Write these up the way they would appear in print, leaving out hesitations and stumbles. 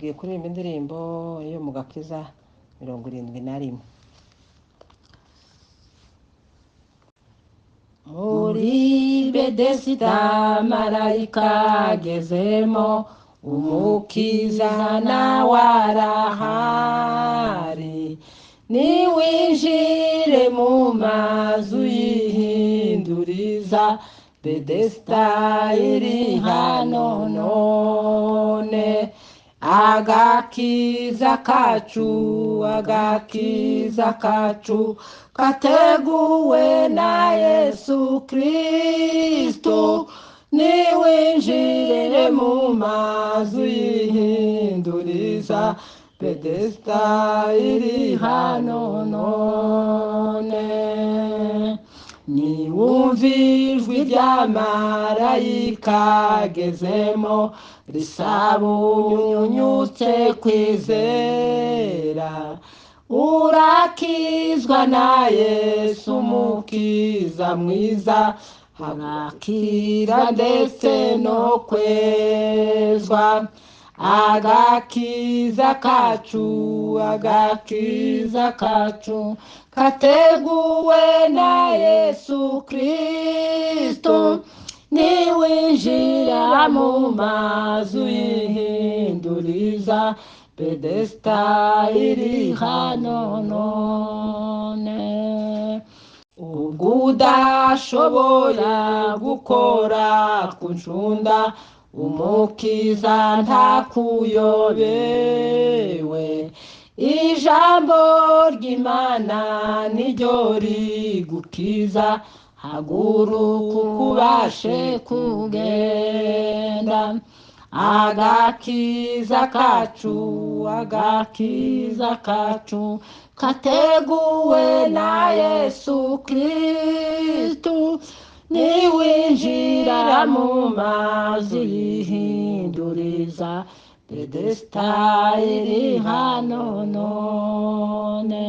tugiye kuririmba indirimbo yo mu Gakiza 71. Muri Bedesida marayika agezemo, umukiza nawe arahari. Niwinjire mu mazu y'ihinduriza, Bedesida iri hano none. Agakiza kacu kateguwe na Yesu Kristo. Niwinjire mu mazu y'ihinduriza, Bedesida iri hano none. Niwumva ijwi rya marayika agezemo, risaba unyunyutse kwizera. Urakizwa na Yesu umukiza mwiza, urakira ndetse no kwezwa. Agakiza kacu kateguwe na Yesu Kristo. Niwinjira mu mazu y'ihinduriza, Bedesida iri hano none. Ubwo udashobora gukora ku ncunda, umukiza ntakuyobewe. Ijambo ry'Imana niryo rigukiza, haguruka ubashe kugenda. Agakiza kacu kateguwe na Yesu Kristo. Niwinjira mu mazu y'ihinduriza, Bedesida iri hano none.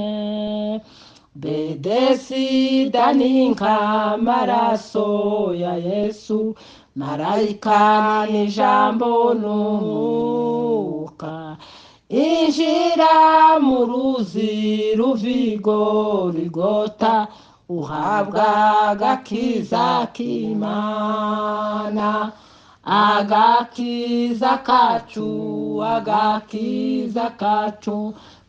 Bedesida ni nk'amaraso ya Yesu, marayika n'ijambo n'umwuka. Injira mu ruzi ruvigorigota, uhabwa agakiza k'Imana. Agakiza kacu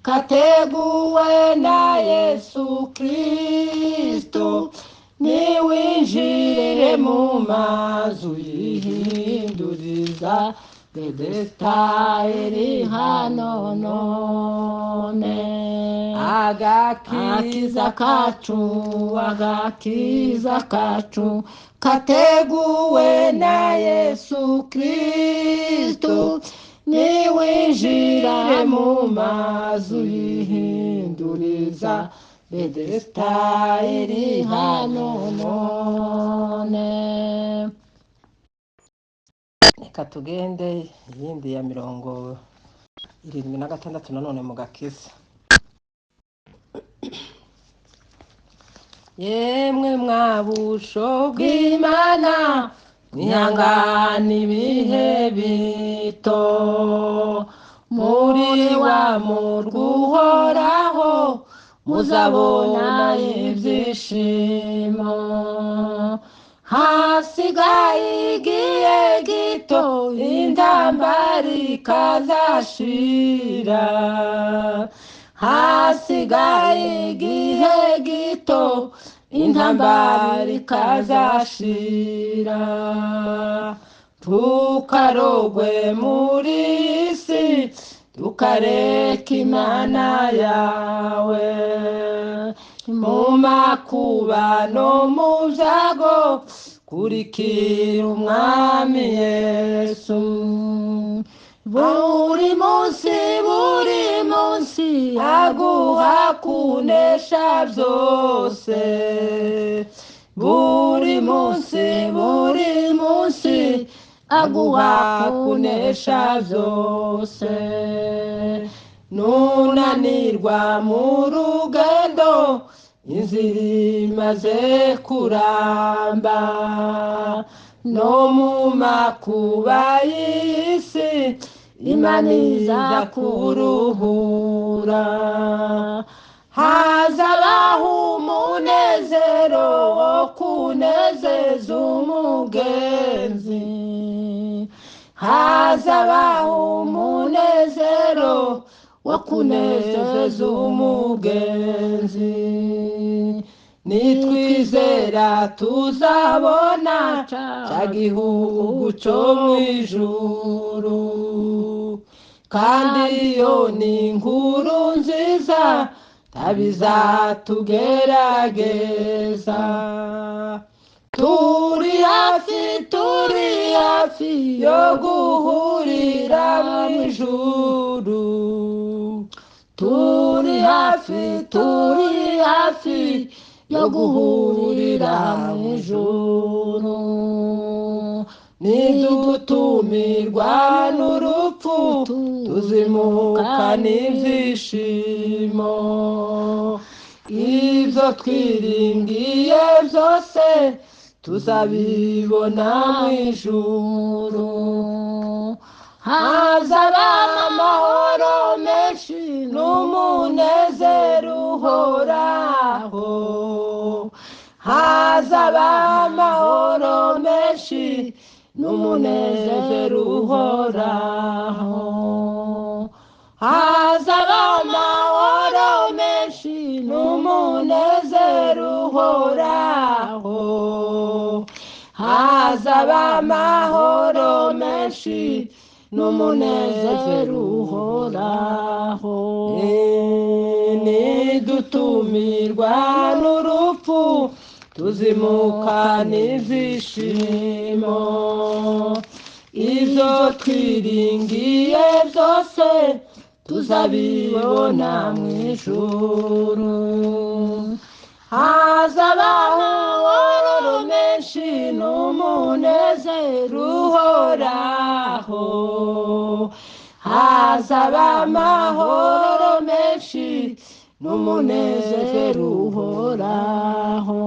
kateguwe na Yesu Kristo. Niwinjire mu mazu y'ihinduriza, Bedesida iri hano none. Agakiza kacu kateguwe na Yesu Kristo. Niwinjire mu mazu y'ihinduriza, Bedesida iri hano none. Reka tugende iyindi ya 76 nanone mu Gakiza. Yemwe mwabusho bw'Imana, mwihangane ibihe bito. Muri wa murwa uhoraho, muzabona ibyishimo. Hasigaye igihe gito, intambara ikazashira. Hasigaye igihe gito, intambara ikazashira. Tukarogwe muri isi, tukareka Imana yawe. Mu makuba no mu byago, kurikira umwami Yesu. Buri munsi aguha kunesha byose. Buri munsi aguha kunesha byose. Nunanirwa mu rugendo, inzira imaze kuramba. No mu makuba y'isi, Imana iza kuruhura. Hazabaho umunezero wo kunezeza umugenzi. Hazabaho umunezero wo kunezeza umugenzi. Nitwizera tuzabona cya gihugu cyo mu ijuru, kandi iyo ni inkuru nziza tabizatugerageza. Turi hafi yo guhurira mu ijuru. Turi hafi yo guhurira mu ijuru. Nidutumirwa n'urupfu tuzimuka n'ibyishimo. Ibyo twiringiye byose tuzabibona mu ijuru. Hazaba amahoro menshi n'umunezero uhoraho. Hazaba amahoro menshi n'umunezero uhoraho. Hazaba amahoro menshi n'umunezero uhoraho. Hazaba amahoro menshi n'umunezero uhoraho. Nidutumirwa n'urupfu tuzimuka n'ibyishimo. Ibyo twiringiye byose tuzabibona mu ijuru. Hazaba amahoro menshi n'umunezero uhoraho. Hazaba amahoro menshi n'umunezero uhoraho.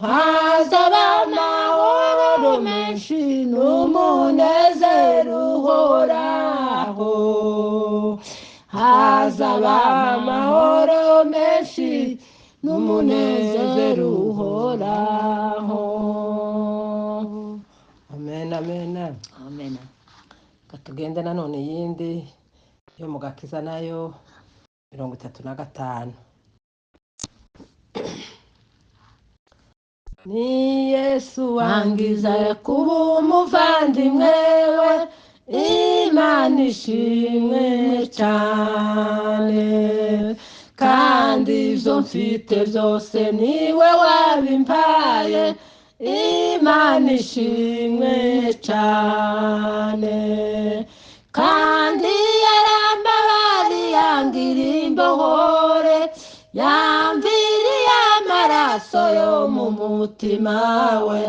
Hazaba amahoro menshi n'umunezero uhoraho. Hazaba amahoro menshi n'umunezero uhoraho. Amen, amen, amen. Katugende nanone yindi yo mu Gakiza nayo 35. Ni Yesu wangiza kuba umuvandimwe we, Imana ishimwe cyane. Kandi ibyo mfite byose niwe wabimpaye, Imana ishimwe cyane. Kandi yarambabariye yangira imbohore, yamviriye amaraso yo mu mutima we.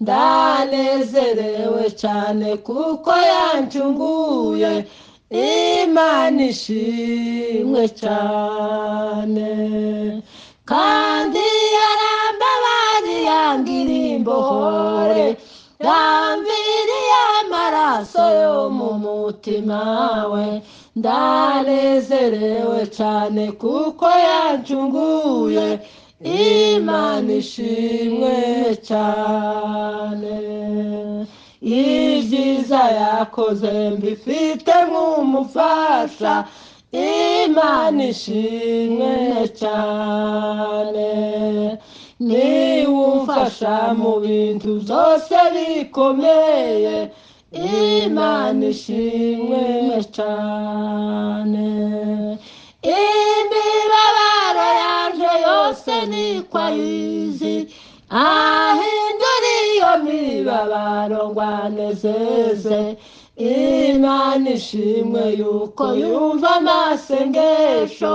Ndanezerewe cyane kuko yancunguye, Imana ishimwe cyane. Kandi yarambabariye yangira imbohore, yamviriye amaraso yo mu mutima we. Ndanezerewe cyane kuko yancunguye, Imana ishimwe cyane. Ibyiza yakoze mbifite nk'umufasha, Imana ishimwe cyane. Niwumfasha mu bintu byose bikomeye, Imana ishimwe cyane. Imibabaro yanje yose niko ayizi, ahindura iyo mibabaro ngo anezeze. Imana ishimwe yuko yumva amasengesho,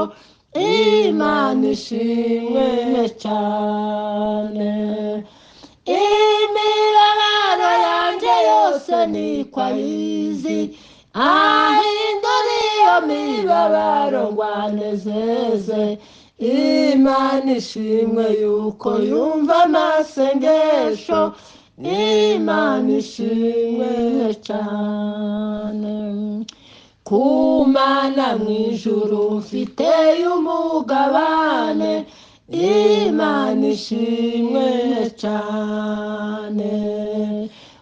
Imana ishimwe cyane. Imibabaro yanje yose niko ayizi, ahindura iyo mibabaro ngo anezeze. Imana ishimwe yuko yumva amasengesho, Imana ishimwe cyane. Ku Mana mu ijuru mfiteyo umugabane, Imana ishimwe cyane.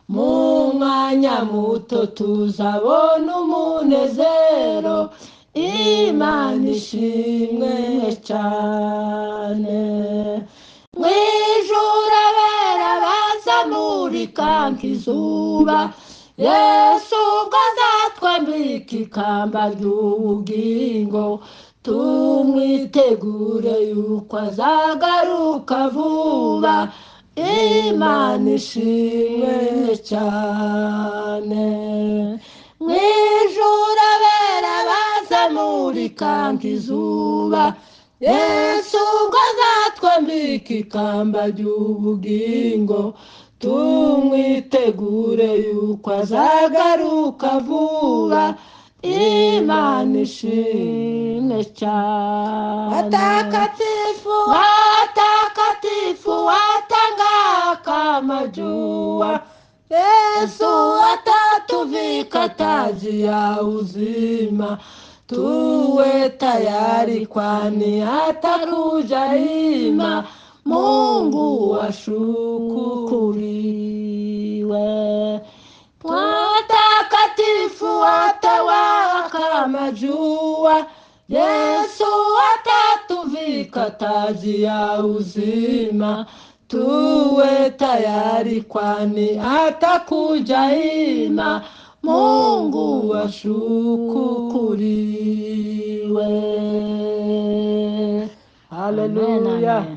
Mu mwanya muto tuzabona umunezero, Imana ishimwe cyane. Mu ijuru abera bazamurika nk'izuba, Yesu ubwo azatwambika ikamba ry'ubugingo, tumwitegure yuko azagaruka vuba, Imana ishimwe cyane. Mu ijuru abera bazamurika nk'izuba, Yesu ubwo azatwambika ikamba ry'ubugingo, tumwitegure yuko azagaruka vuba, Imana ishimwe cyane. Watakatifu, watakatifu, watangaka majua, Yesu atatuvika taji ya uzima, tuwe tayari kwani atakuja ima, Mungu washukuriwe. Watakatifu watawaka majua, Yesu atatuvika taji ya uzima, tuwe tayari kwani atakuja ima, Mungu washukuriwe. Haleluya.